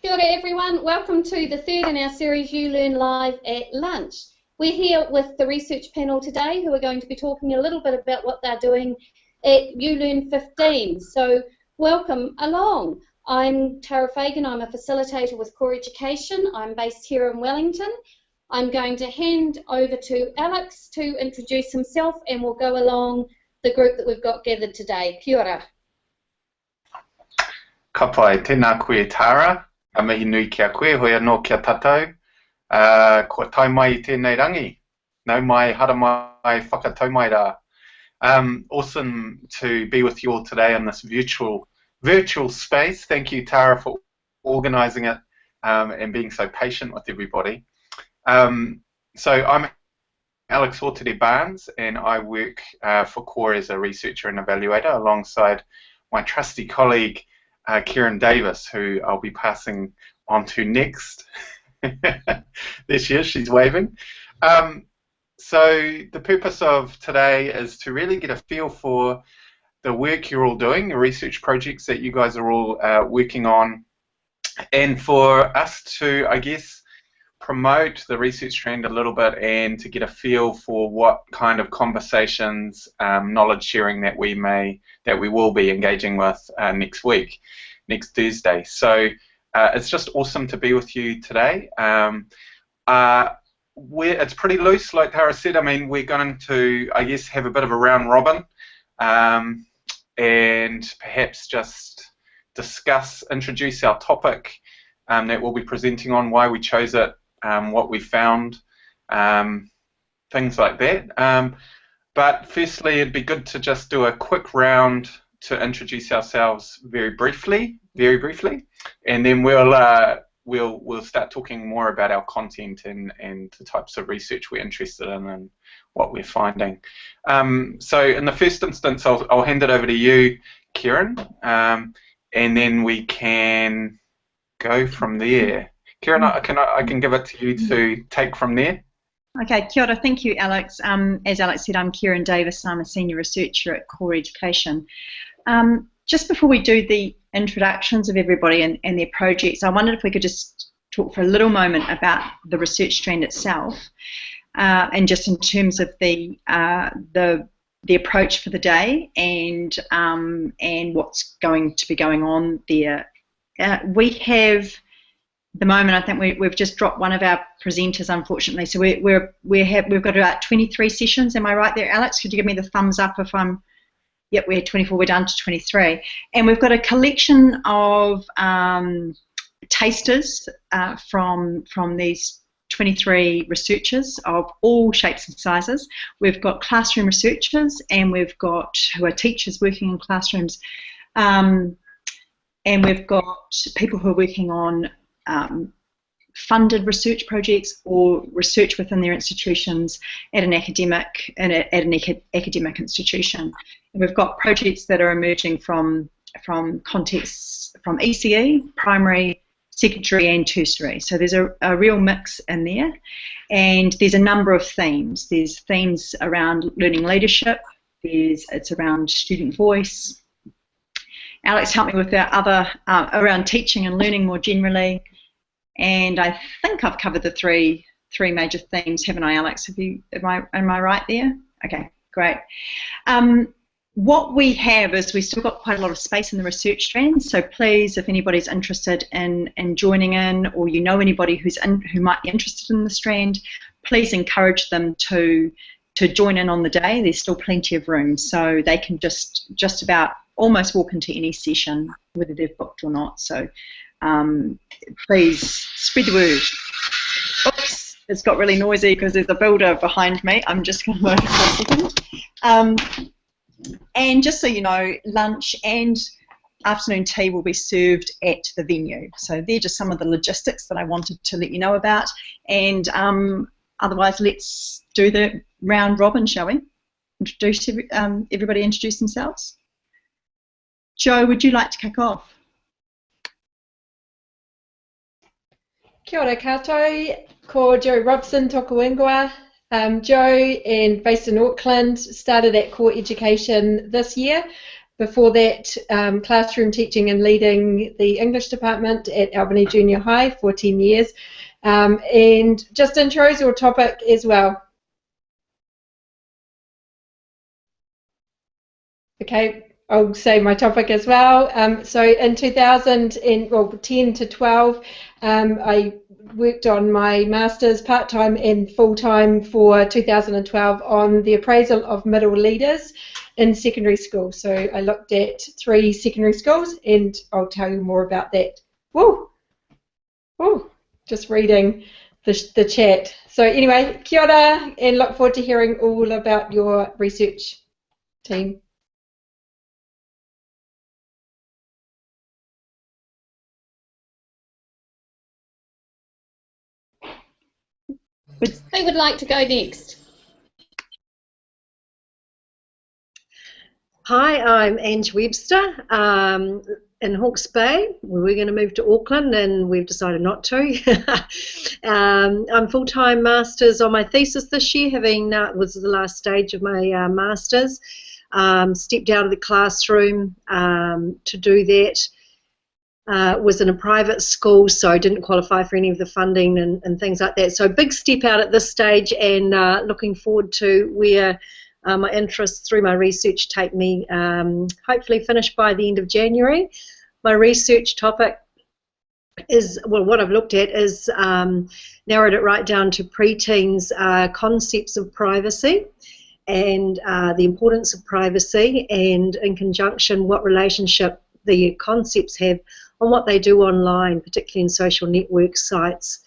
Kia ora everyone, welcome to the third in our series uLearn Live at Lunch. We're here with the research panel today who are going to be talking a little bit about what they're doing at uLearn 15. So welcome along. I'm Tara Fagan, I'm a facilitator with Core Education. I'm based here in Wellington. I'm going to hand over to Alex to introduce himself and we'll go along the group that we've got gathered today. Kia ora. Ka pai, tēnā koe Tara, a mihi nui kia koe, hoi anō kia tātou. Ko tai mai I tēnei rangi, nau mai, hara mai, whakatau mai rā. Awesome to be with you all today in this virtual space. Thank you, Tara, for organising it and being so patient with everybody. So I'm Alex Hortede-Barnes and I work for Core as a researcher and evaluator alongside my trusty colleague Kieran Davis, who I'll be passing on to next. There she is, she's waving. So the purpose of today is to really get a feel for the work you're all doing, the research projects that you guys are all working on, and for us to, I guess, promote the research trend a little bit and to get a feel for what kind of conversations, knowledge sharing that we will be engaging with next week, next Thursday. So it's just awesome to be with you today. It's pretty loose, like Tara said. I mean, we're going to, I guess, have a bit of a round robin and perhaps just introduce our topic that we'll be presenting on, why we chose it, what we found, things like that. But firstly, it'd be good to just do a quick round to introduce ourselves very briefly, and then we'll start talking more about our content and the types of research we're interested in and what we're finding. So in the first instance, I'll hand it over to you, Kieran, and then we can go from there. Kieran, I can give it to you to take from there. Okay, kia ora, thank you, Alex. As Alex said, I'm Kieran Davis. I'm a senior researcher at Core Education. Just before we do the introductions of everybody and their projects, I wondered if we could just talk for a little moment about the research strand itself, and just in terms of the approach for the day and what's going to be going on there. We have. At the moment, I think we've just dropped one of our presenters, unfortunately. So we've got about 23 sessions. Am I right there, Alex? Could you give me the thumbs up if I'm? Yep, we're 24. We're down to 23, and we've got a collection of tasters from these 23 researchers of all shapes and sizes. We've got classroom researchers, and we've got who are teachers working in classrooms, and we've got people who are working on funded research projects or research within their institutions at an academic institution. And we've got projects that are emerging from contexts from ECE, primary, secondary and tertiary. So there's a real mix in there, and there's a number of themes. There's themes around learning leadership, it's around student voice. Alex helped me with our other around teaching and learning more generally. And I think I've covered the three major themes, haven't I, Alex? Am I right there? Okay, great. What we have is we've still got quite a lot of space in the research strand. So please, if anybody's interested in joining in, or you know anybody who might be interested in the strand, please encourage them to join in on the day. There's still plenty of room, so they can just about almost walk into any session, whether they've booked or not. So. Please spread the word. Oops, it's got really noisy because there's a builder behind me. I'm just going to move for a second. And just so you know, lunch and afternoon tea will be served at the venue. So they're just some of the logistics that I wanted to let you know about. And otherwise, let's do the round robin, shall we? Everybody introduce themselves. Joe, would you like to kick off? Kia ora koutou, ko Joe Robson toku ingoa. Joe, and based in Auckland, started at Core Education this year. Before that, classroom teaching and leading the English department at Albany Junior High for 10 years. And just intros your topic as well. Okay, I'll say my topic as well. So in 2010 to 12, I worked on my master's part-time and full-time for 2012 on the appraisal of middle leaders in secondary school. So I looked at 3 secondary schools, and I'll tell you more about that. Woo! Woo! Just reading the chat. So anyway, kia ora, and look forward to hearing all about your research team. Who would like to go next? Hi, I'm Ange Webster in Hawke's Bay. We were going to move to Auckland and we've decided not to. I'm full-time masters on my thesis this year, having was the last stage of my masters. Stepped out of the classroom to do that. Was in a private school, so I didn't qualify for any of the funding and things like that. So big step out at this stage, and looking forward to where my interests through my research take me, hopefully finished by the end of January. My research topic is, well, what I've looked at is narrowed it right down to preteens concepts of privacy and the importance of privacy, and in conjunction what relationship the concepts have on what they do online, particularly in social network sites.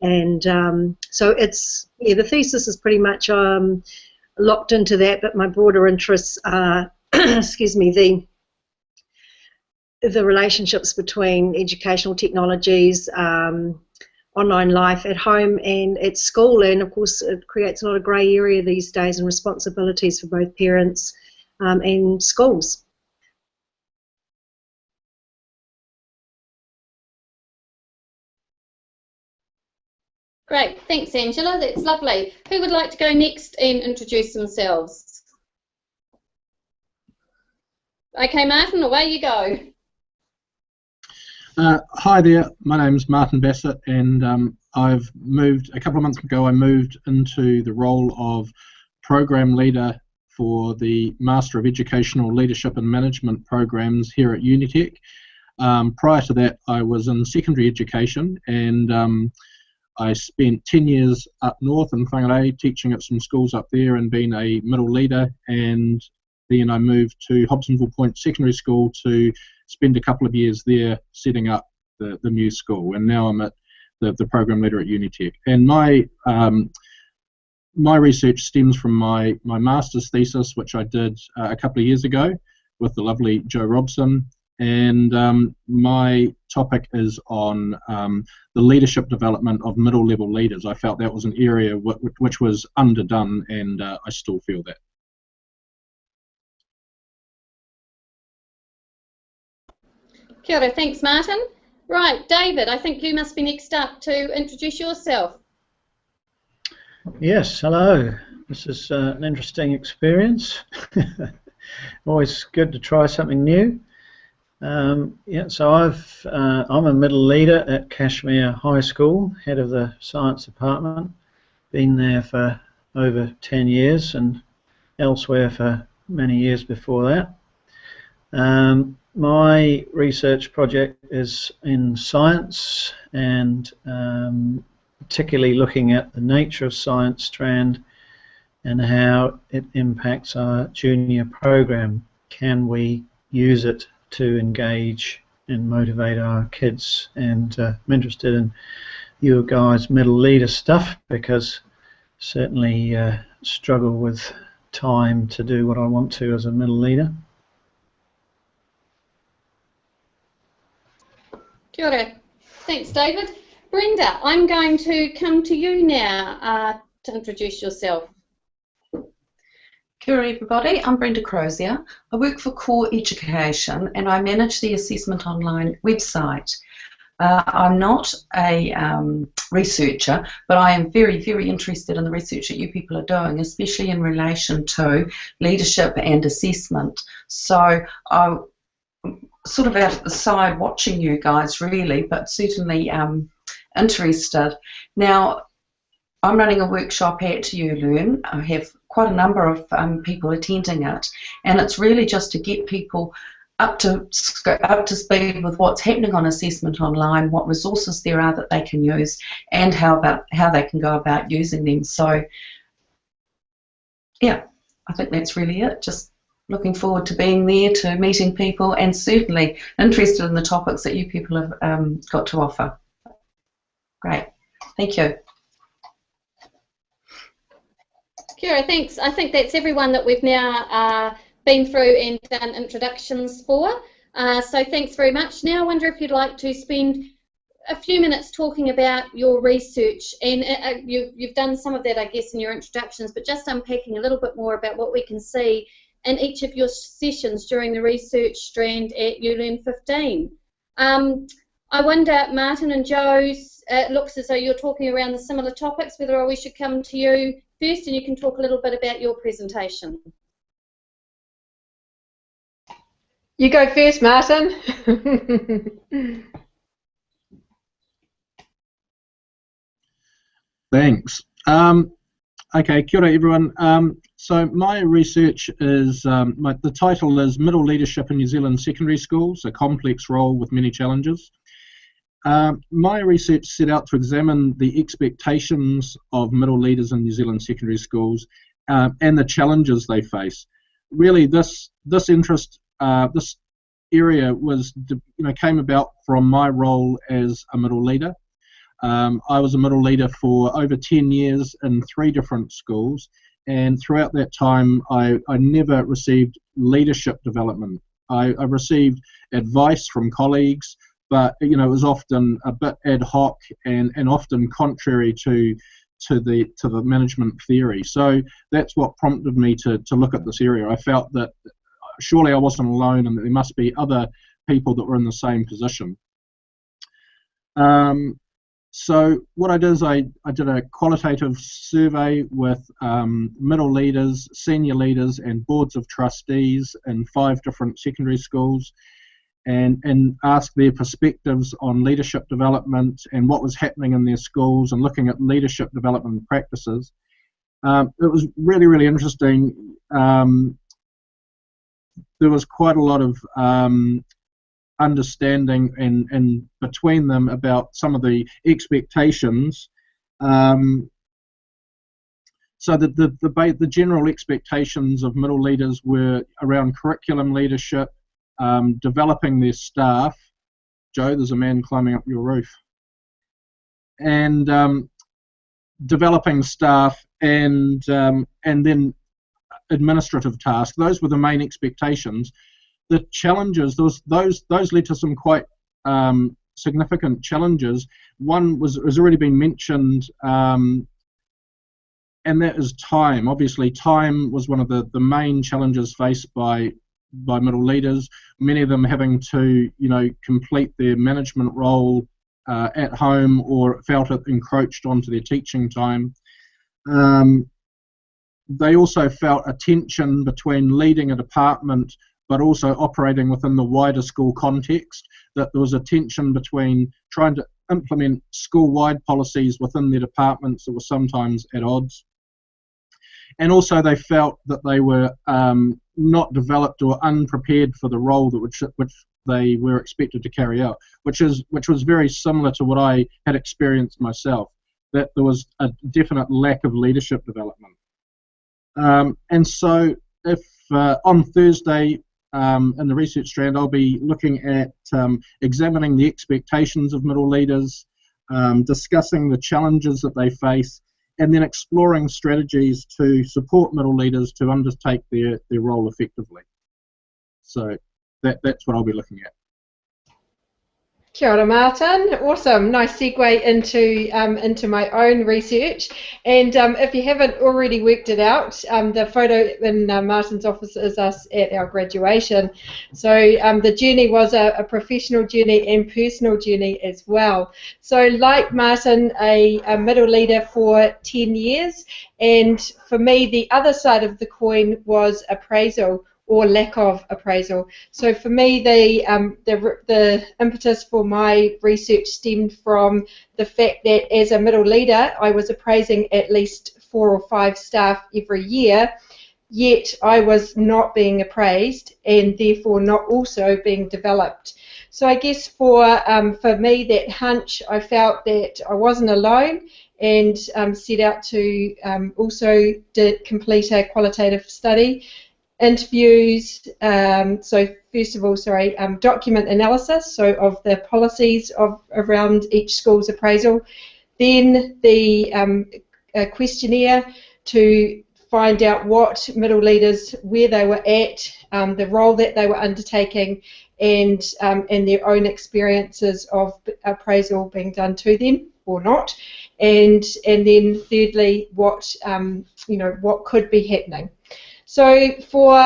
And so it's, yeah, the thesis is pretty much locked into that, but my broader interests are, excuse me, the relationships between educational technologies, online life at home and at school, and of course it creates a lot of grey area these days and responsibilities for both parents and schools. Great, thanks Angela, that's lovely. Who would like to go next and introduce themselves? Okay Martin, away you go. Hi there, my name's Martin Bassett, and I've moved, a couple of months ago I moved into the role of Program Leader for the Master of Educational Leadership and Management programs here at Unitec. Prior to that I was in secondary education, and I spent 10 years up north in Whangarei teaching at some schools up there and being a middle leader, and then I moved to Hobsonville Point Secondary School to spend a couple of years there setting up the new school, and now I'm at the program leader at Unitec. And my research stems from my master's thesis, which I did a couple of years ago with the lovely Jo Robson, and my topic is on the leadership development of middle level leaders. I felt that was an area which was underdone, and I still feel that. Kia ora, thanks Martin. Right, David, I think you must be next up to introduce yourself. Yes, hello. This is an interesting experience. Always good to try something new. Yeah, so I'm a middle leader at Cashmere High School, head of the science department. Been there for over 10 years and elsewhere for many years before that. My research project is in science, and particularly looking at the nature of science strand and how it impacts our junior program. Can we use it to engage and motivate our kids? And I'm interested in you guys' middle leader stuff, because certainly struggle with time to do what I want to as a middle leader. Kia ora. Thanks David. Brenda, I'm going to come to you now to introduce yourself. Kia ora everybody, I'm Brenda Crozier. I work for Core Education and I manage the Assessment Online website. I'm not a researcher, but I am very, very interested in the research that you people are doing, especially in relation to leadership and assessment. So I'm sort of out at the side watching you guys, really, but certainly interested. Now, I'm running a workshop at uLearn. I have quite a number of people attending it, and it's really just to get people up to speed with what's happening on assessment online, what resources there are that they can use, and how they can go about using them. So, yeah, I think that's really it. Just looking forward to being there, to meeting people, and certainly interested in the topics that you people have got to offer. Great, thank you. Kira, thanks. I think that's everyone that we've now been through and done introductions for. So thanks very much. Now I wonder if you'd like to spend a few minutes talking about your research, and you've done some of that, I guess, in your introductions, but just unpacking a little bit more about what we can see in each of your sessions during the research strand at uLearn 15. I wonder, Martin and Joe, it looks as though you're talking around the similar topics, whether we should come to you first and you can talk a little bit about your presentation. You go first, Martin. Thanks. Okay, kia ora everyone. So my research is, the title is Middle Leadership in New Zealand Secondary Schools, a complex role with many challenges. My research set out to examine the expectations of middle leaders in New Zealand secondary schools and the challenges they face. Really, this interest, this area was, came about from my role as a middle leader. I was a middle leader for over 10 years in 3 different schools, and throughout that time I never received leadership development. I received advice from colleagues, but it was often a bit ad hoc and often contrary to the management theory. So that's what prompted me to look at this area. I felt that surely I wasn't alone and that there must be other people that were in the same position. So what I did is I did a qualitative survey with middle leaders, senior leaders and boards of trustees in 5 different secondary schools, and asked their perspectives on leadership development and what was happening in their schools, and looking at leadership development practices. It was really, really interesting. There was quite a lot of understanding and between them about some of the expectations. So the general expectations of middle leaders were around curriculum leadership, developing their staff. Joe, there's a man climbing up your roof. And developing staff and then administrative tasks. Those were the main expectations. The challenges, those led to some quite significant challenges. One has already been mentioned, and that is time. Obviously, time was one of the main challenges faced by middle leaders. Many of them having to, complete their management role at home, or felt it encroached onto their teaching time. They also felt a tension between leading a department but also operating within the wider school context, that there was a tension between trying to implement school-wide policies within their departments that were sometimes at odds. And also they felt that they were not developed or unprepared for the role that which they were expected to carry out, which was very similar to what I had experienced myself, that there was a definite lack of leadership development. And so if on Thursday in the research strand I'll be looking at examining the expectations of middle leaders, discussing the challenges that they face, and then exploring strategies to support middle leaders to undertake their role effectively. So that's what I'll be looking at. Kia ora, Martin. Awesome. Nice segue into my own research. And if you haven't already worked it out, the photo in Martin's office is us at our graduation. So the journey was a professional journey and personal journey as well. So like Martin, a middle leader for 10 years. And for me, the other side of the coin was appraisal, or lack of appraisal. So for me, the impetus for my research stemmed from the fact that as a middle leader, I was appraising at least 4 or 5 staff every year, yet I was not being appraised and therefore not also being developed. So I guess for me, that hunch, I felt that I wasn't alone, and set out to also complete a qualitative study. Interviews, so first of all, document analysis, so of the policies around each school's appraisal, then the questionnaire to find out what middle leaders, where they were at, the role that they were undertaking, and their own experiences of appraisal being done to them or not, and then thirdly, what what could be happening. So for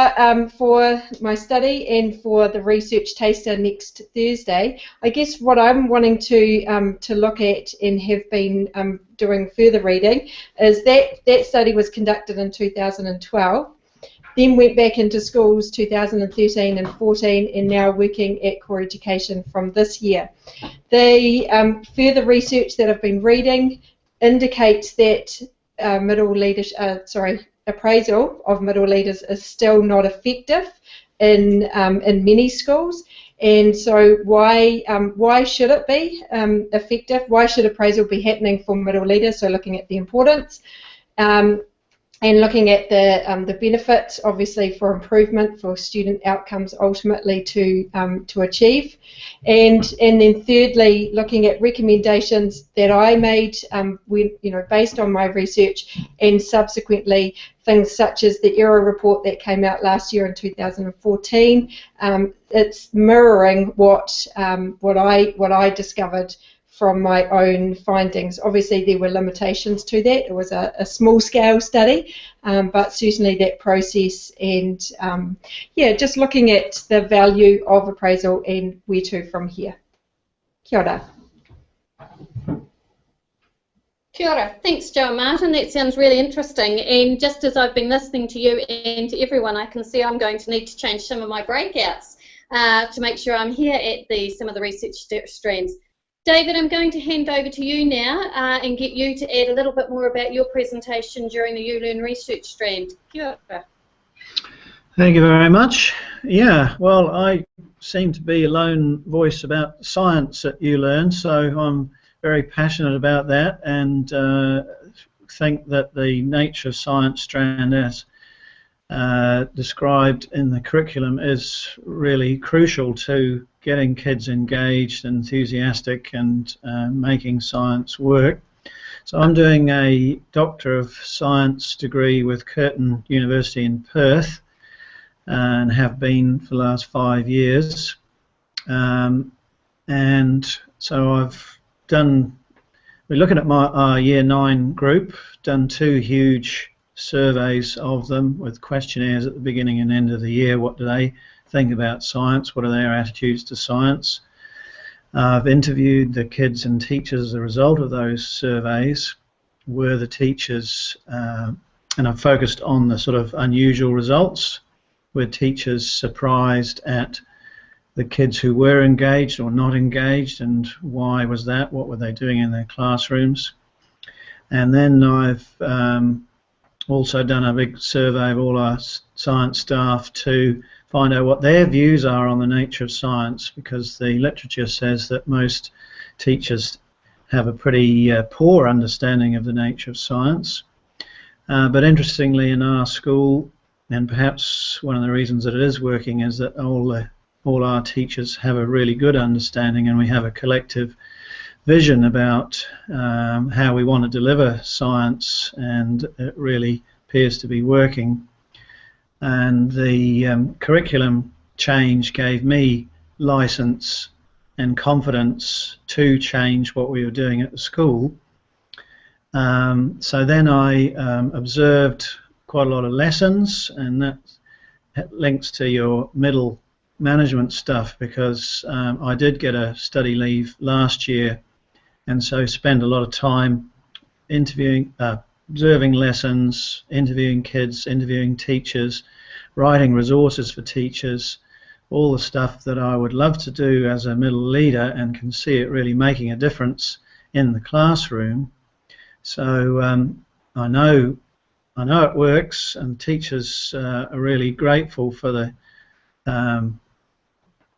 my study and for the research taster next Thursday, I guess what I'm wanting to look at and have been doing further reading is that study was conducted in 2012, then went back into schools 2013 and 14, and now working at core education from this year. The further research that I've been reading indicates that appraisal of middle leaders is still not effective in many schools, and so why should it be effective? Why should appraisal be happening for middle leaders? So looking at the importance, and looking at the benefits, obviously, for improvement for student outcomes ultimately to achieve, and then thirdly, looking at recommendations that I made based on my research, and subsequently things such as the error report that came out last year in 2014. It's mirroring what I discovered from my own findings. Obviously there were limitations to that. It was a small scale study, but certainly that process, and just looking at the value of appraisal and where to from here. Kia ora. Kia ora. Thanks, Jo and Martin. That sounds really interesting. And just as I've been listening to you and to everyone, I can see I'm going to need to change some of my breakouts to make sure I'm here at some of the research strands. David, I'm going to hand over to you now and get you to add a little bit more about your presentation during the uLearn research strand. Kia ora. Thank you very much. Yeah, well, I seem to be a lone voice about science at uLearn, so I'm very passionate about that, and think that the nature of science strand, as described in the curriculum, is really crucial to getting kids engaged, enthusiastic, and making science work. So I'm doing a Doctor of Science degree with Curtin University in Perth, and have been for the last 5 years. And so we're looking at our Year 9 group, done 2 huge surveys of them with questionnaires at the beginning and end of the year. What do they think about science? What are their attitudes to science? I've interviewed the kids and teachers as a result of those surveys. Were the teachers, and I've focused on the sort of unusual results. Were teachers surprised at the kids who were engaged or not engaged, and why was that? What were they doing in their classrooms? And then I've also done a big survey of all our science staff to find out what their views are on the nature of science, because the literature says that most teachers have a pretty poor understanding of the nature of science. But interestingly, in our school, and perhaps one of the reasons that it is working, is that all our teachers have a really good understanding, and we have a collective vision about how we want to deliver science, and it really appears to be working. And the curriculum change gave me license and confidence to change what we were doing at the school. So then I observed quite a lot of lessons, and that links to your middle management stuff, because I did get a study leave last year, and so spend a lot of time interviewing, observing lessons, interviewing kids, interviewing teachers, writing resources for teachers, all the stuff that I would love to do as a middle leader and can see it really making a difference in the classroom. So I know it works, and teachers are really grateful for the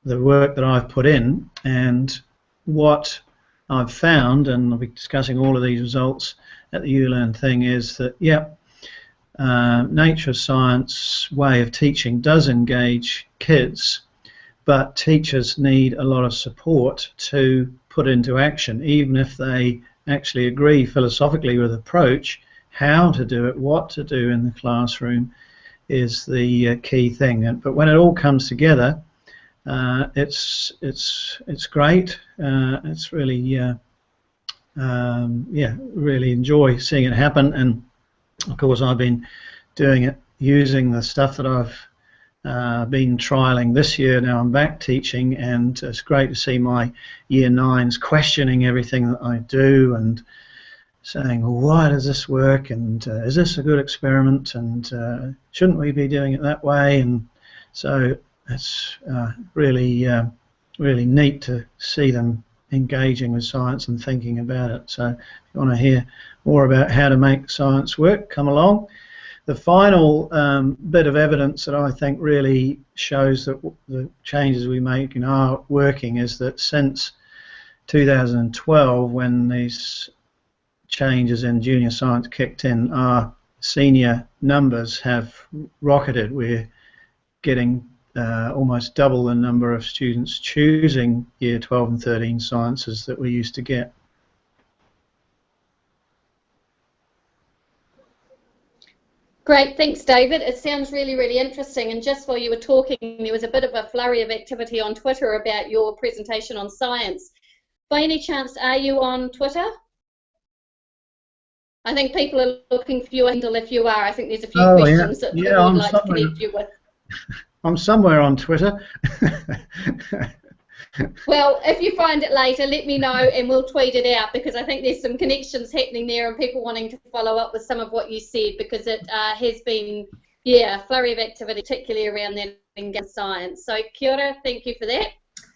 work that I've put in. And what I've found, and I'll be discussing all of these results at the uLearn thing, is that, nature science way of teaching does engage kids, but teachers need a lot of support to put into action, even if they actually agree philosophically with the approach. How to do it, what to do in the classroom is the key thing. But when it all comes together, it's great. It's really really enjoy seeing it happen. And of course, I've been doing it using the stuff that I've been trialing this year. Now I'm back teaching, and it's great to see my year 9s questioning everything that I do and saying, well, why does this work, and is this a good experiment, and shouldn't we be doing it that way? And so it's really neat to see them engaging with science and thinking about it. So if you want to hear more about how to make science work, come along. The final bit of evidence that I think really shows that the changes we make in our working is that since 2012, when these changes in junior science kicked in, our senior numbers have rocketed. We're getting almost double the number of students choosing year 12 and 13 sciences that we used to get. Great, thanks David. It sounds really, really interesting, and just while you were talking there was a bit of a flurry of activity on Twitter about your presentation on science. By any chance, are you on Twitter? I think people are looking for you, Handle, if you are. I think there's a few questions that people would like to connect you with. I'm somewhere on Twitter. Well, if you find it later, let me know and we'll tweet it out, because I think there's some connections happening there and people wanting to follow up with some of what you said, because it has been, a flurry of activity, particularly around that engaged science. So kia ora, thank you for that.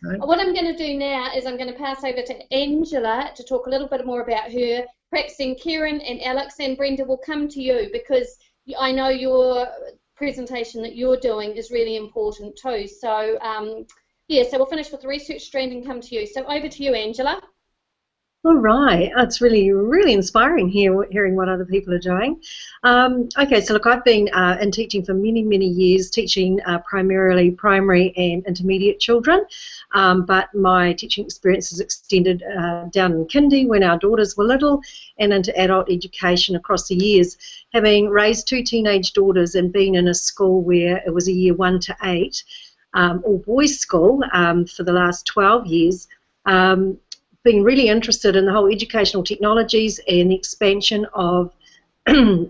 Right. What I'm going to do now is I'm going to pass over to Angela to talk a little bit more about her. Perhaps then Kieran and Alex and Brenda will come to you, because I know your presentation that you're doing is really important too. So so we'll finish with the research strand and come to you. So over to you, Angela. All right, it's really, really inspiring hearing what other people are doing. Okay, so look, I've been in teaching for many, many years, teaching primarily primary and intermediate children, but my teaching experience has extended down in kindy when our daughters were little, and into adult education across the years. Having raised 2 teenage daughters and been in a school where it was a year 1 to 8, all boys school for the last 12 years, being really interested in the whole educational technologies and the expansion of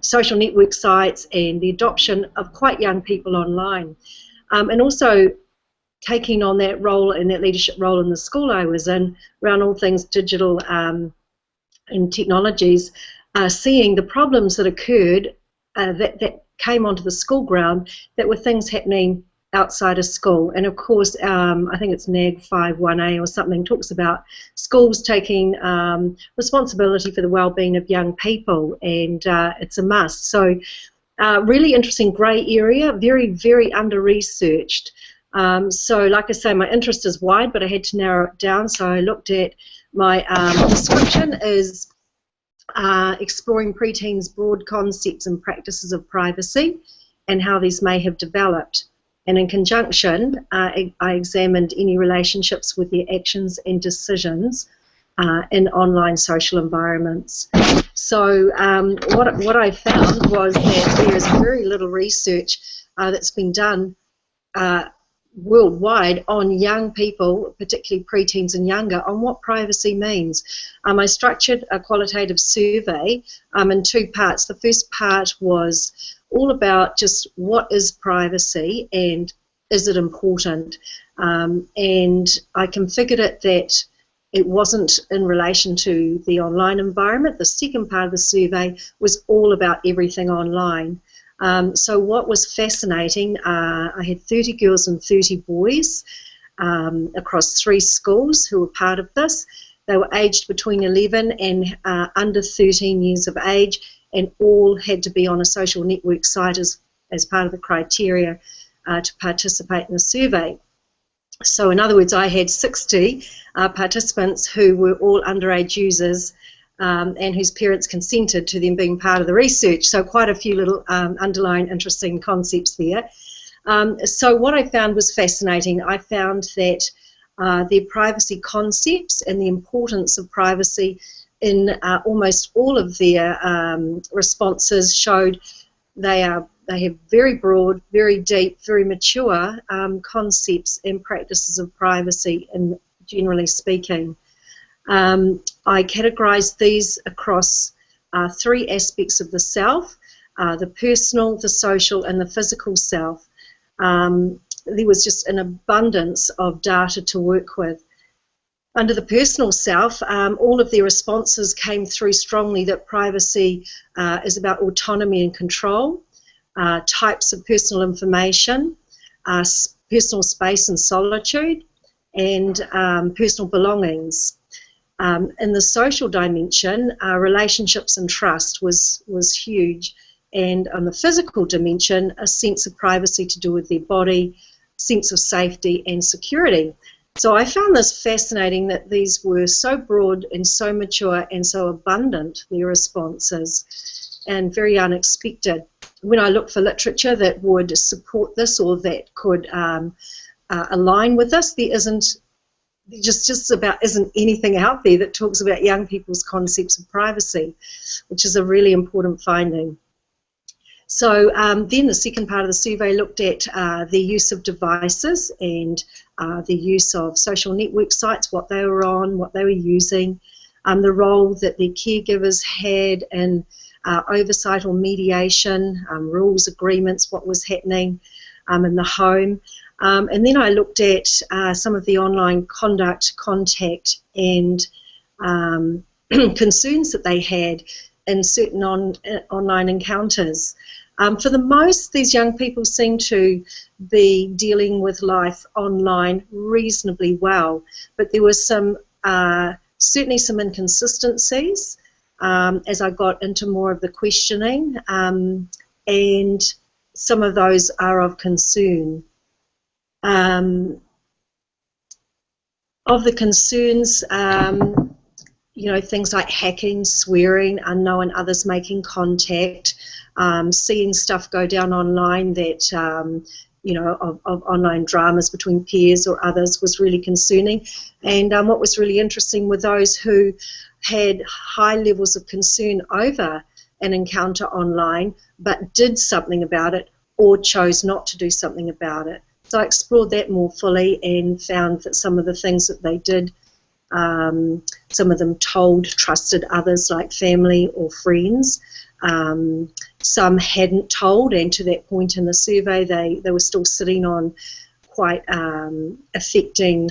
social network sites and the adoption of quite young people online. And also taking on that role and that leadership role in the school I was in around all things digital and technologies, seeing the problems that occurred that came onto the school ground that were things happening outside of school. And of course, I think it's NAG 51A or something, talks about schools taking responsibility for the well-being of young people, and it's a must. So really interesting grey area, very, very under-researched. So like I say, my interest is wide, but I had to narrow it down, so I looked at my description is exploring preteens' broad concepts and practices of privacy and how these may have developed. And in conjunction, I examined any relationships with their actions and decisions in online social environments. So what I found was that there is very little research that's been done worldwide on young people, particularly preteens and younger, on what privacy means. I structured a qualitative survey in 2 parts. The first part was all about just what is privacy and is it important, and I configured it that it wasn't in relation to the online environment. The second part of the survey was all about everything online. So what was fascinating, I had 30 girls and 30 boys across 3 schools who were part of this. They were aged between 11 and under 13 years of age, and all had to be on a social network site as part of the criteria to participate in the survey. So in other words, I had 60 participants who were all underage users, and whose parents consented to them being part of the research. So quite a few little underlying interesting concepts there. So what I found was fascinating. I found that their privacy concepts and the importance of privacy in almost all of their responses showed they have very broad, very deep, very mature concepts and practices of privacy, and generally speaking. I categorised these across 3 aspects of the self, the personal, the social and the physical self. There was just an abundance of data to work with. Under the personal self, all of their responses came through strongly that privacy is about autonomy and control, types of personal information, personal space and solitude, and personal belongings. In the social dimension, relationships and trust was huge, and on the physical dimension, a sense of privacy to do with their body, sense of safety and security. So I found this fascinating that these were so broad and so mature and so abundant, their responses, and very unexpected. When I look for literature that would support this or that could align with this, there isn't anything out there that talks about young people's concepts of privacy, which is a really important finding. So then the second part of the survey looked at the use of devices and the use of social network sites, what they were on, what they were using, the role that their caregivers had in oversight or mediation, rules, agreements, what was happening in the home. And then I looked at some of the online conduct, contact and concerns that they had in certain online encounters. For the most, these young people seem to be dealing with life online reasonably well, but there was certainly some inconsistencies as I got into more of the questioning, and some of those are of concern. Of the concerns, you know, things like hacking, swearing, unknown others making contact, seeing stuff go down online that, you know, of online dramas between peers or others was really concerning. And what was really interesting were those who had high levels of concern over an encounter online but did something about it or chose not to do something about it. So I explored that more fully and found that some of the things that they did, some of them trusted others like family or friends. Some hadn't told, and to that point in the survey they were still sitting on quite affecting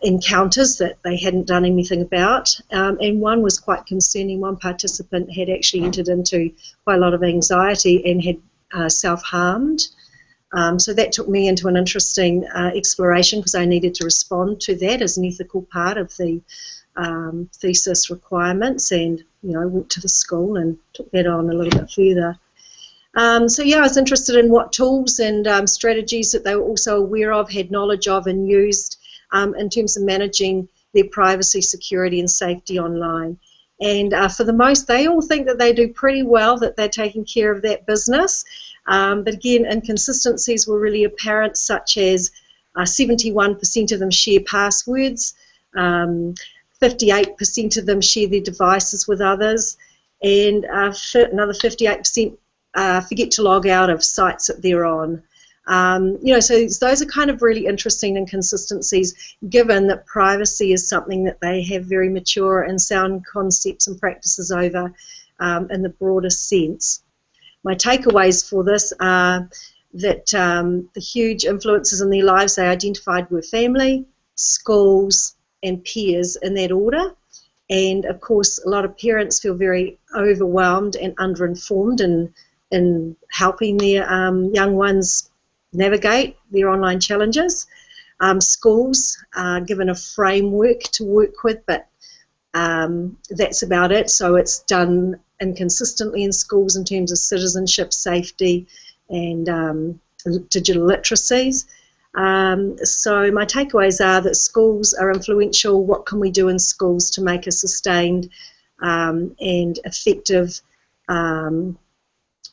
encounters that they hadn't done anything about. And one was quite concerning. One participant had actually entered into quite a lot of anxiety and had self-harmed. So that took me into an interesting exploration because I needed to respond to that as an ethical part of the thesis requirements, and you know, went to the school and took that on a little bit further. So yeah, I was interested in what tools and strategies that they were also aware of, had knowledge of and used in terms of managing their privacy, security and safety online. And for the most, they all think that they do pretty well, that they're taking care of that business. But again, inconsistencies were really apparent, such as 71% of them share passwords, 58% of them share their devices with others, and another 58% forget to log out of sites that they're on. So those are kind of really interesting inconsistencies, given that privacy is something that they have very mature and sound concepts and practices over in the broadest sense. My takeaways for this are that the huge influences in their lives they identified were family, schools, and peers in that order. And of course, a lot of parents feel very overwhelmed and underinformed in helping their young ones navigate their online challenges. Schools are given a framework to work with, but that's about it. So it's done inconsistently in schools in terms of citizenship, safety, and digital literacies. So my takeaways are that schools are influential. What can we do in schools to make a sustained and effective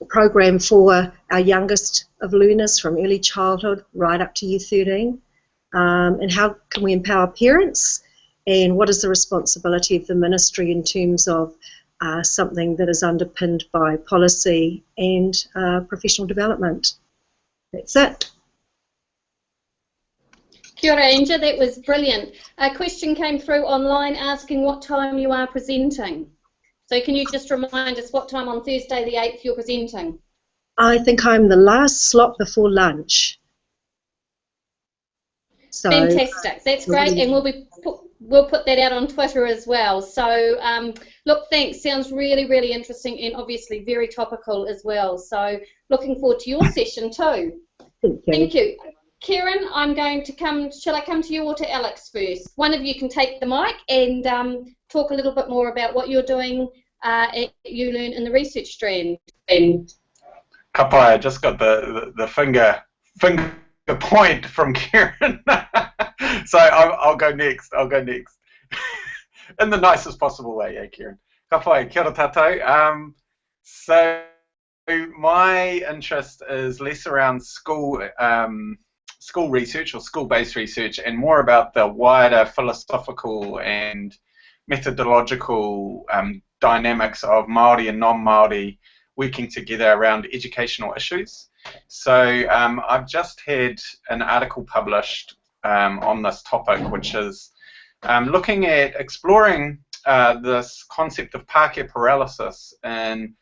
program for our youngest of learners from early childhood right up to year 13? And how can we empower parents? And what is the responsibility of the ministry in terms of something that is underpinned by policy and professional development? That's it. Kia ora, Angel, that was brilliant. A question came through online asking what time you are presenting. So can you just remind us what time on Thursday the 8th you're presenting? I think I'm the last slot before lunch. So, fantastic, that's great, and we'll put that out on Twitter as well. So look, thanks, sounds really, really interesting and obviously very topical as well. So looking forward to your session too. Thank you. Kieran, I'm going to shall I come to you or to Alex first? One of you can take the mic and talk a little bit more about what you're doing at uLearn in the research strand. Kapai, I just got the finger point from Kieran. So I'll go next. In the nicest possible way, yeah, Kieran. Kapai, kia ora tātou. So my interest is less around school research or school-based research and more about the wider philosophical and methodological dynamics of Māori and non-Māori working together around educational issues. So I've just had an article published on this topic, which is looking at exploring this concept of Pākehā paralysis and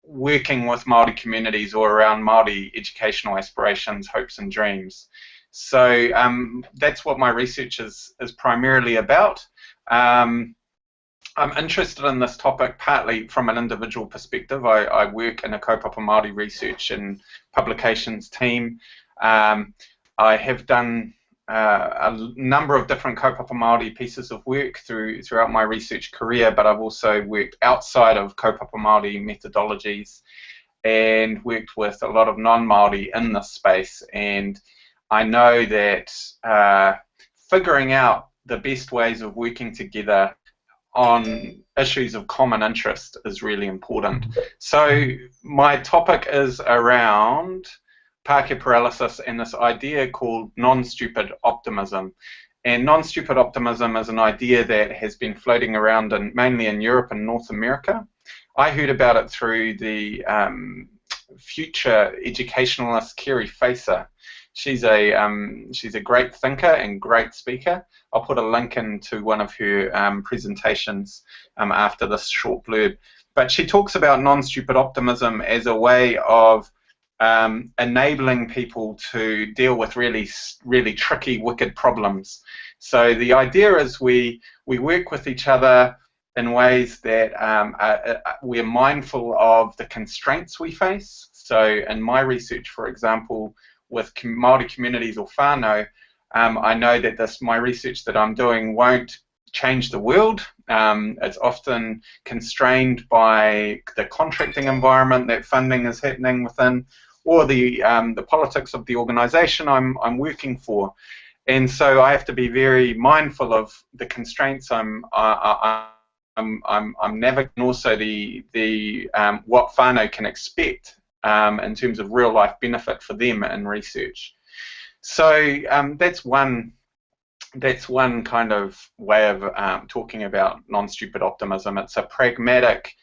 working with Māori communities or around Māori educational aspirations, hopes and dreams. So that's what my research is primarily about. I'm interested in this topic partly from an individual perspective. I work in a kaupapa Māori research and publications team. I have done a number of different kaupapa Māori pieces of work throughout my research career, but I've also worked outside of kaupapa Māori methodologies and worked with a lot of non-Māori in this space. And I know that figuring out the best ways of working together on issues of common interest is really important. So my topic is around Pākehā paralysis and this idea called non-stupid optimism. And non-stupid optimism is an idea that has been floating around mainly in Europe and North America. I heard about it through the future educationalist Kerry Facer. She's a great thinker and great speaker. I'll put a link into one of her presentations after this short blurb. But she talks about non-stupid optimism as a way of enabling people to deal with really, really tricky, wicked problems. So the idea is we work with each other in ways that we're mindful of the constraints we face. So in my research, for example, with Māori communities or whānau, I know that my research that I'm doing won't change the world. It's often constrained by the contracting environment that funding is happening within, or the politics of the organisation I'm working for. And so I have to be very mindful of the constraints I'm navigating, also the what whānau can expect in terms of real life benefit for them in research. So that's one kind of way of talking about non-stupid optimism. It's a pragmatic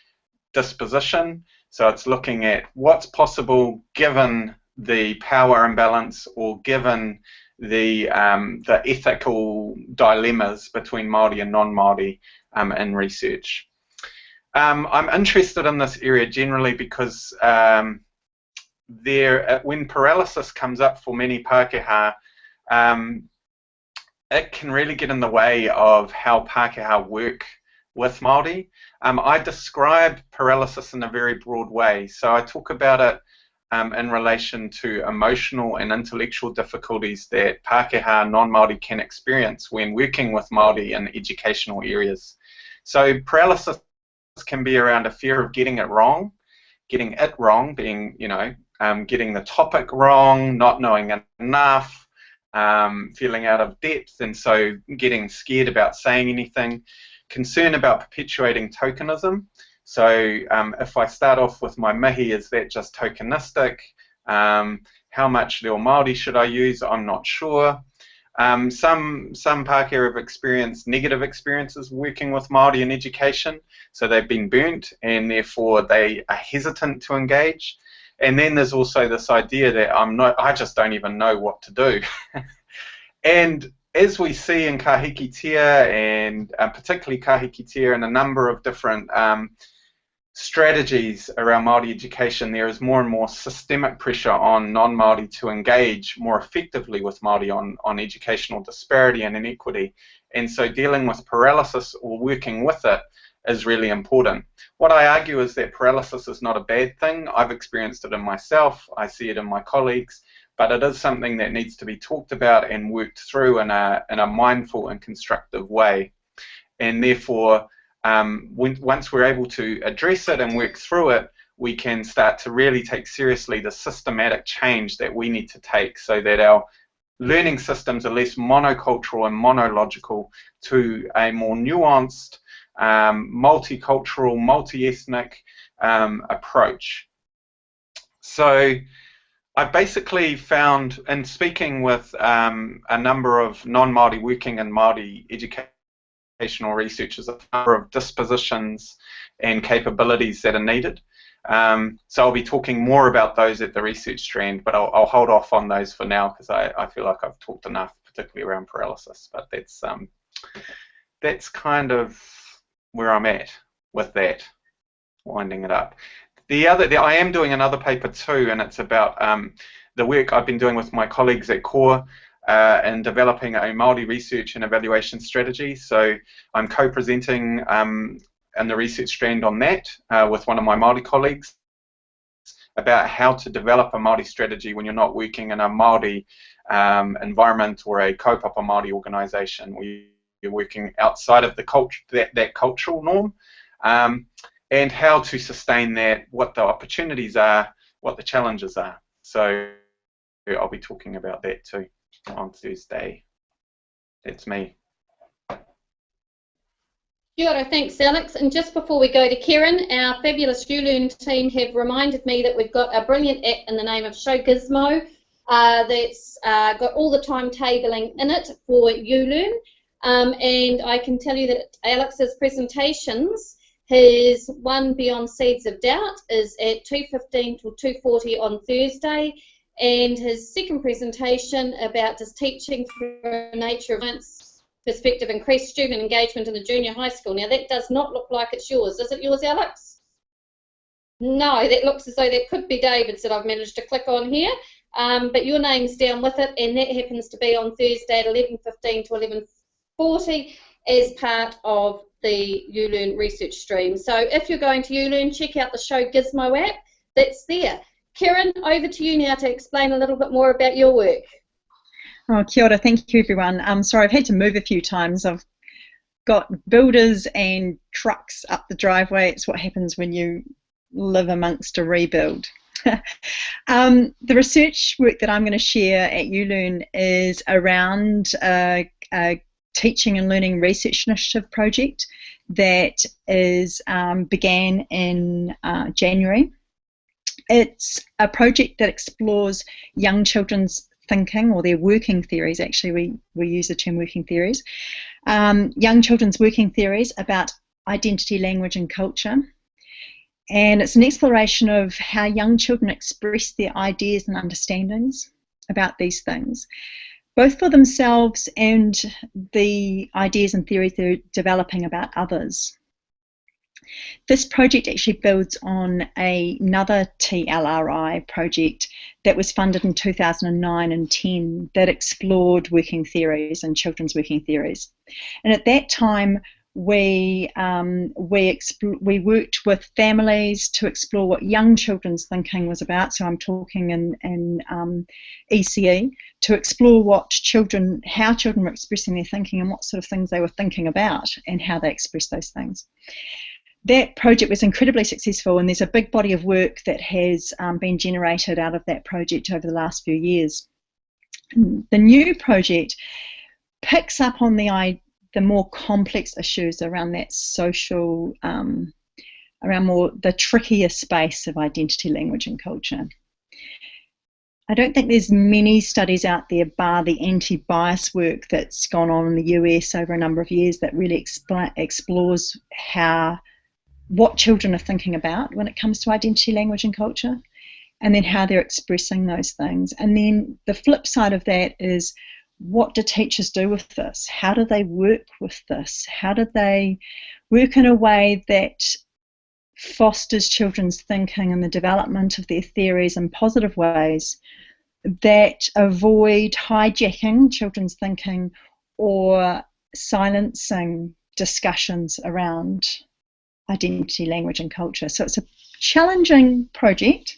disposition. So it's looking at what's possible given the power imbalance or given the ethical dilemmas between Māori and non-Māori in research. I'm interested in this area generally because when paralysis comes up for many Pākehā, it can really get in the way of how Pākehā work with Māori. I describe paralysis in a very broad way, so I talk about it in relation to emotional and intellectual difficulties that Pākehā non-Māori can experience when working with Māori in educational areas. So paralysis can be around a fear of getting it wrong, being, getting the topic wrong, not knowing enough, feeling out of depth, and so getting scared about saying anything, concern about perpetuating tokenism. So if I start off with my mihi, is that just tokenistic? How much Reo Māori should I use? I'm not sure. Some Pākehā have experienced negative experiences working with Māori in education, so they've been burnt and therefore they are hesitant to engage. And then there's also this idea that I just don't even know what to do. And as we see in Kahikitea, and particularly Kahikitea and a number of different strategies around Māori education, there is more and more systemic pressure on non-Māori to engage more effectively with Māori on educational disparity and inequity. And so dealing with paralysis or working with it is really important. What I argue is that paralysis is not a bad thing. I've experienced it in myself, I see it in my colleagues, but it is something that needs to be talked about and worked through in a mindful and constructive way. And therefore, once we're able to address it and work through it, we can start to really take seriously the systematic change that we need to take so that our learning systems are less monocultural and monological to a more nuanced, multicultural, multi-ethnic approach. So I basically found, in speaking with a number of non-Māori working in Māori educational researchers, a number of dispositions and capabilities that are needed. So I'll be talking more about those at the research strand, but I'll hold off on those for now because I feel like I've talked enough, particularly around paralysis. But that's kind of where I'm at with that, winding it up. I am doing another paper too, and it's about the work I've been doing with my colleagues at CORE in developing a Māori research and evaluation strategy. So I'm co-presenting in the research strand on that with one of my Māori colleagues about how to develop a Māori strategy when you're not working in a Māori environment or a kaupapa Māori organisation where you're working outside of the culture, that cultural norm. And how to sustain that, what the opportunities are, what the challenges are. So I'll be talking about that too on Thursday. That's me. Kia ora, thanks Alex. And just before we go to Kieran, our fabulous uLearn team have reminded me that we've got a brilliant app in the name of Show Gizmo that's got all the timetabling in it for uLearn. And I can tell you that Alex's presentations, his one Beyond Seeds of Doubt is at 2:15 till 2:40 on Thursday, and his second presentation about does teaching through a nature of science perspective increase student engagement in the junior high school. Now that does not look like it's yours. Is it yours, Alex? No, that looks as though that could be David's that I've managed to click on here, but your name's down with it, and that happens to be on Thursday at 11:15 to 11:40 as part of the uLearn research stream. So if you're going to uLearn, check out the Show Gizmo app that's there. Kieran, over to you now to explain a little bit more about your work. Oh, kia ora, thank you everyone. Sorry, I've had to move a few times. I've got builders and trucks up the driveway. It's what happens when you live amongst a rebuild. The research work that I'm going to share at uLearn is around a Teaching and Learning Research Initiative project that is began in January. It's a project that explores young children's thinking, or their working theories. Actually, we use the term working theories. Young children's working theories about identity, language and culture. And it's an exploration of how young children express their ideas and understandings about these things, both for themselves and the ideas and theories they're developing about others. This project actually builds on another TLRI project that was funded in 2009 and 10 that explored working theories and children's working theories. And at that time, we worked with families to explore what young children's thinking was about. So I'm talking in ECE, to explore how children were expressing their thinking and what sort of things they were thinking about and how they expressed those things. That project was incredibly successful, and there's a big body of work that has been generated out of that project over the last few years. The new project picks up on the more complex issues around that social, around more the trickier space of identity, language and culture. I don't think there's many studies out there, bar the anti-bias work that's gone on in the US over a number of years, that really explores what children are thinking about when it comes to identity, language and culture, and then how they're expressing those things. And then the flip side of that is, what do teachers do with this? How do they work with this? How do they work in a way that fosters children's thinking and the development of their theories in positive ways that avoid hijacking children's thinking or silencing discussions around identity, language and culture? So it's a challenging project.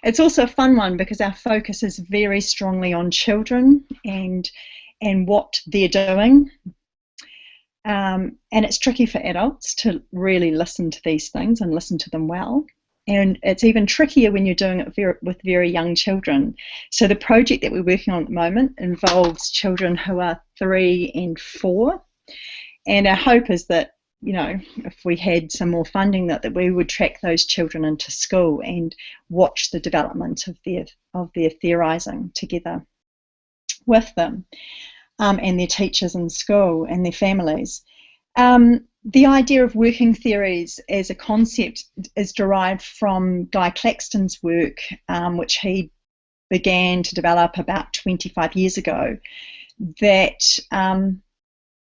It's also a fun one because our focus is very strongly on children and what they're doing. And it's tricky for adults to really listen to these things and listen to them well. And it's even trickier when you're doing it with very young children. So the project that we're working on at the moment involves children who are 3 and 4. And our hope is that, you know, if we had some more funding, that we would track those children into school and watch the development of their theorising together with them and their teachers in school and their families. The idea of working theories as a concept is derived from Guy Claxton's work, which he began to develop about 25 years ago, that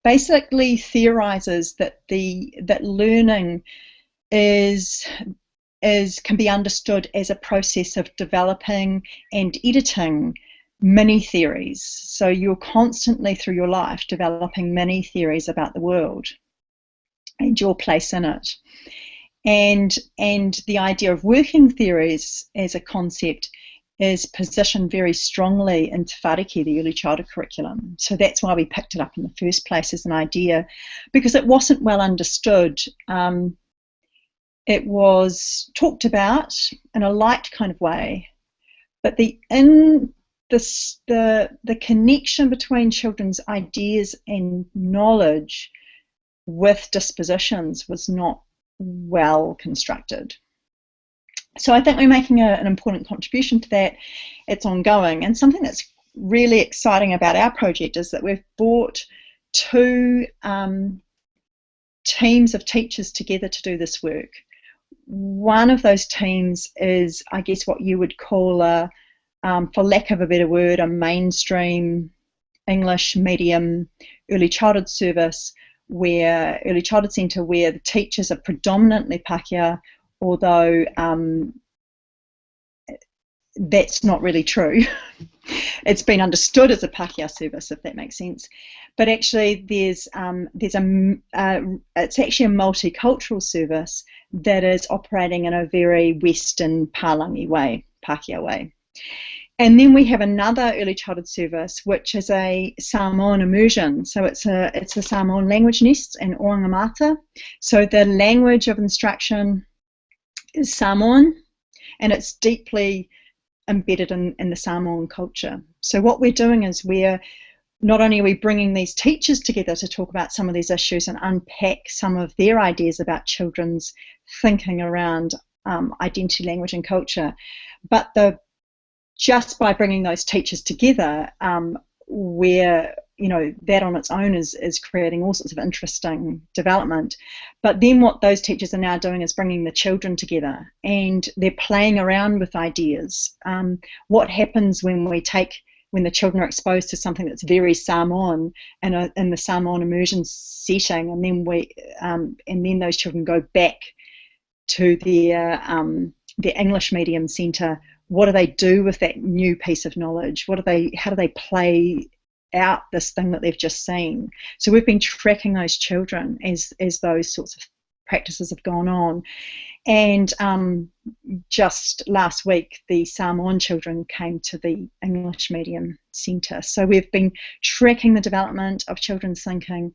basically theorizes that learning can be understood as a process of developing and editing mini theories. So you're constantly through your life developing mini theories about the world and your place in it. And the idea of working theories as a concept is positioned very strongly in Te Whāriki, the early childhood curriculum. So that's why we picked it up in the first place as an idea, because it wasn't well understood. It was talked about in a light kind of way, but the connection between children's ideas and knowledge with dispositions was not well constructed. So I think we're making an important contribution to that. It's ongoing, and something that's really exciting about our project is that we've brought 2 teams of teachers together to do this work. One of those teams is, I guess, what you would call for lack of a better word, a mainstream English medium early childhood service, early childhood centre, where the teachers are predominantly Pākehā, although that's not really true. It's been understood as a Pākehā service, if that makes sense. But actually, it's actually a multicultural service that is operating in a very Western Pālangi way, Pākehā way. And then we have another early childhood service, which is a Samoan immersion. So it's a Samoan language nest in Orangamata. So the language of instruction is Samoan, and it's deeply embedded in the Samoan culture. So what we're doing is not only are we bringing these teachers together to talk about some of these issues and unpack some of their ideas about children's thinking around identity, language and culture, but just by bringing those teachers together, we're you know, that on its own is creating all sorts of interesting development. But then what those teachers are now doing is bringing the children together, and they're playing around with ideas. What happens when the children are exposed to something that's very Samoan in the Samoan immersion setting, and then those children go back to their English medium centre? What do they do with that new piece of knowledge? How do they play out this thing that they've just seen? So we've been tracking those children as those sorts of practices have gone on. And just last week, the Samoan children came to the English medium centre. So we've been tracking the development of children's thinking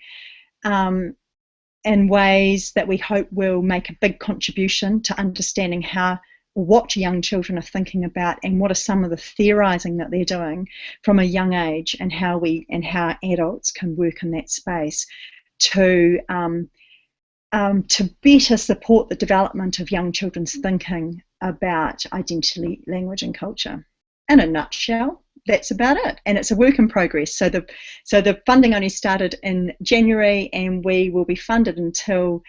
in ways that we hope will make a big contribution to understanding what young children are thinking about, and what are some of the theorising that they're doing from a young age, and how adults can work in that space to better support the development of young children's thinking about identity, language and culture. In a nutshell, that's about it, and it's a work in progress. So the funding only started in January, and we will be funded until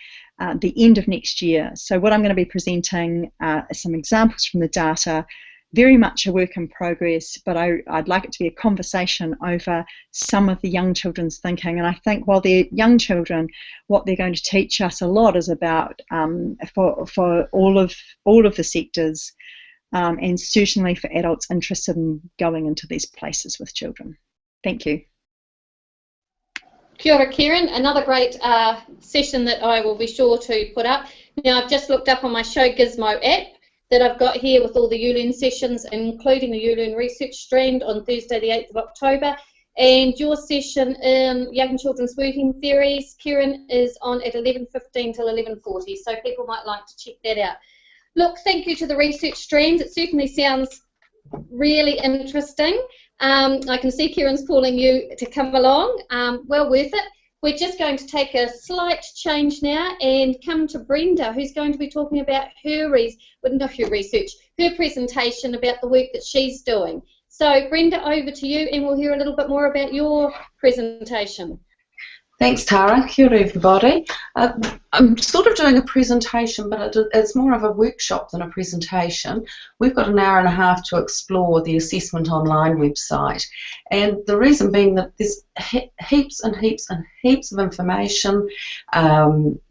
the end of next year. So what I'm going to be presenting are some examples from the data, very much a work in progress, but I'd like it to be a conversation over some of the young children's thinking. And I think while they're young children, what they're going to teach us a lot is about, for all of the sectors, and certainly for adults interested in going into these places with children. Thank you. Kia ora, Kieran. Another great session that I will be sure to put up. Now, I've just looked up on my Show Gizmo app that I've got here with all the uLearn sessions, including the uLearn Research Strand on Thursday the 8th of October. And your session in Young Children's Working Theories, Kieran, is on at 11:15 till 11:40, so people might like to check that out. Look, thank you to the Research Strands. It certainly sounds really interesting. I can see Kieran's calling you to come along. Well worth it. We're just going to take a slight change now and come to Brenda, who's going to be talking about her presentation about the work that she's doing. So Brenda, over to you, and we'll hear a little bit more about your presentation. Thanks, Tara. Kia ora, everybody. I'm sort of doing a presentation, but it's more of a workshop than a presentation. We've got an hour and a half to explore the Assessment Online website, and the reason being that there's heaps and heaps and heaps of information,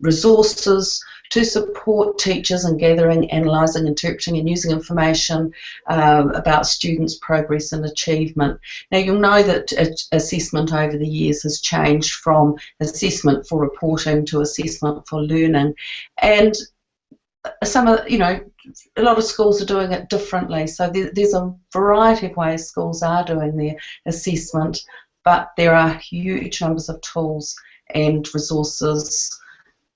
resources to support teachers in gathering, analysing, interpreting and using information about students' progress and achievement. Now, you'll know that assessment over the years has changed from assessment for reporting to assessment for learning, and some of, a lot of schools are doing it differently. So there's a variety of ways schools are doing their assessment, but there are huge numbers of tools and resources,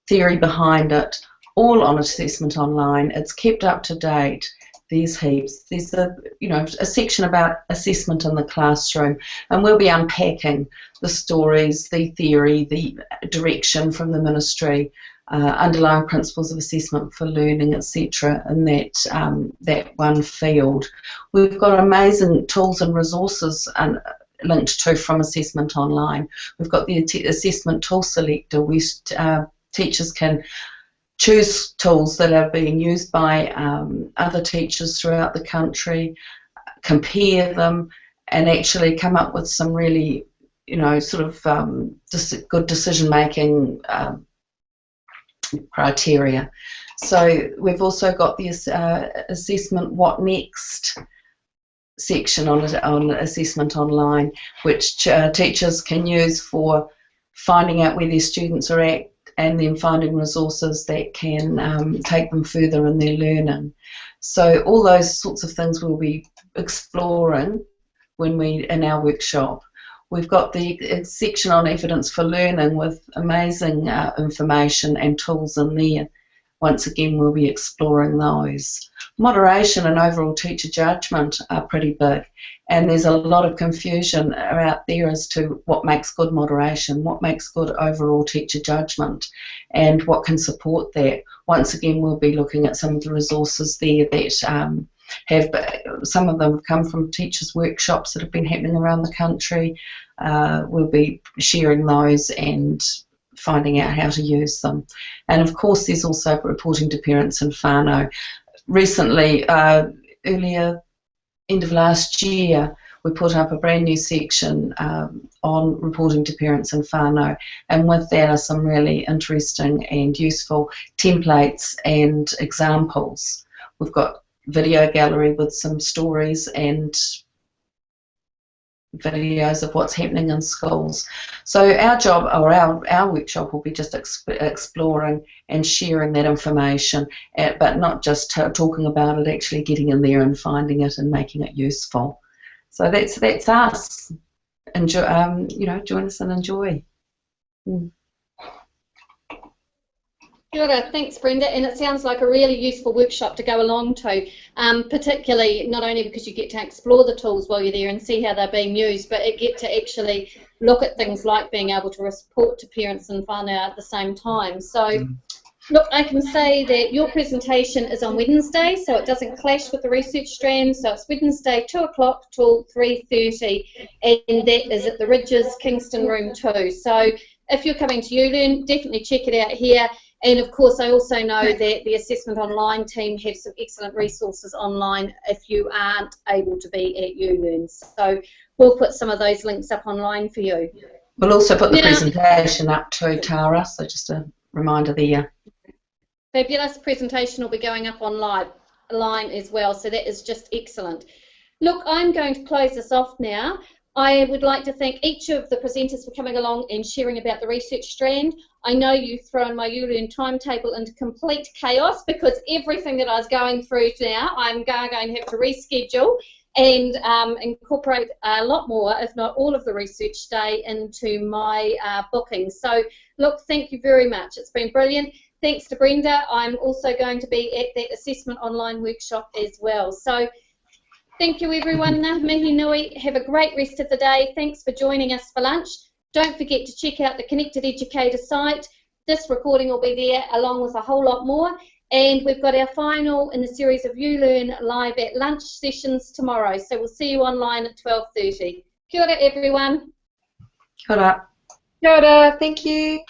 theory behind it, all on Assessment Online. It's kept up to date. There's heaps. There's a section about assessment in the classroom, and we'll be unpacking the stories, the theory, the direction from the ministry, underlying principles of assessment for learning, etc. in that one field. We've got amazing tools and resources linked to from Assessment Online. We've got the assessment tool selector. Teachers can choose tools that are being used by other teachers throughout the country, compare them, and actually come up with some really, good decision-making criteria. So we've also got the assessment What Next section on Assessment Online, which teachers can use for finding out where their students are at, and then finding resources that can take them further in their learning. So all those sorts of things we'll be exploring in our workshop. We've got the section on evidence for learning with amazing information and tools in there. Once again, we'll be exploring those. Moderation and overall teacher judgment are pretty big, and there's a lot of confusion out there as to what makes good moderation, what makes good overall teacher judgment, and what can support that. Once again, we'll be looking at some of the resources there that some of them have come from teachers' workshops that have been happening around the country. We'll be sharing those and finding out how to use them. And of course there's also reporting to parents and whānau. Recently, earlier, end of last year, we put up a brand new section on reporting to parents and whānau, and with that are some really interesting and useful templates and examples. We've got video gallery with some stories and videos of what's happening in schools. So our job, or our workshop, will be just exploring and sharing that information, but not just talking about it, actually getting in there and finding it and making it useful. So that's us. Enjoy, join us and enjoy. Kia ora. Thanks, Brenda, and it sounds like a really useful workshop to go along to, particularly not only because you get to explore the tools while you're there and see how they're being used, but you get to actually look at things like being able to report to parents and whānau at the same time. So, look, I can say that your presentation is on Wednesday, so it doesn't clash with the research strand, so it's Wednesday 2 o'clock till 3:30, and that is at the Ridges, Kingston Room 2. So if you're coming to uLearn, definitely check it out here. And of course, I also know that the Assessment Online team have some excellent resources online if you aren't able to be at uLearn. So we'll put some of those links up online for you. We'll also put the presentation up to Tara, so just a reminder there. Fabulous. Presentation will be going up online as well, so that is just excellent. Look, I'm going to close this off now. I would like to thank each of the presenters for coming along and sharing about the research strand. I know you've thrown my uLearn timetable into complete chaos, because everything that I was going through now, I'm going to have to reschedule and incorporate a lot more, if not all of the research day into my bookings. So look, thank you very much. It's been brilliant. Thanks to Brenda. I'm also going to be at that Assessment Online workshop as well. So thank you, everyone. Ngā mihi nui. Have a great rest of the day. Thanks for joining us for lunch. Don't forget to check out the Connected Educator site. This recording will be there along with a whole lot more. And we've got our final in the series of uLearn live at lunch sessions tomorrow. So we'll see you online at 12:30. Kia ora, everyone. Kia ora. Kia ora. Thank you.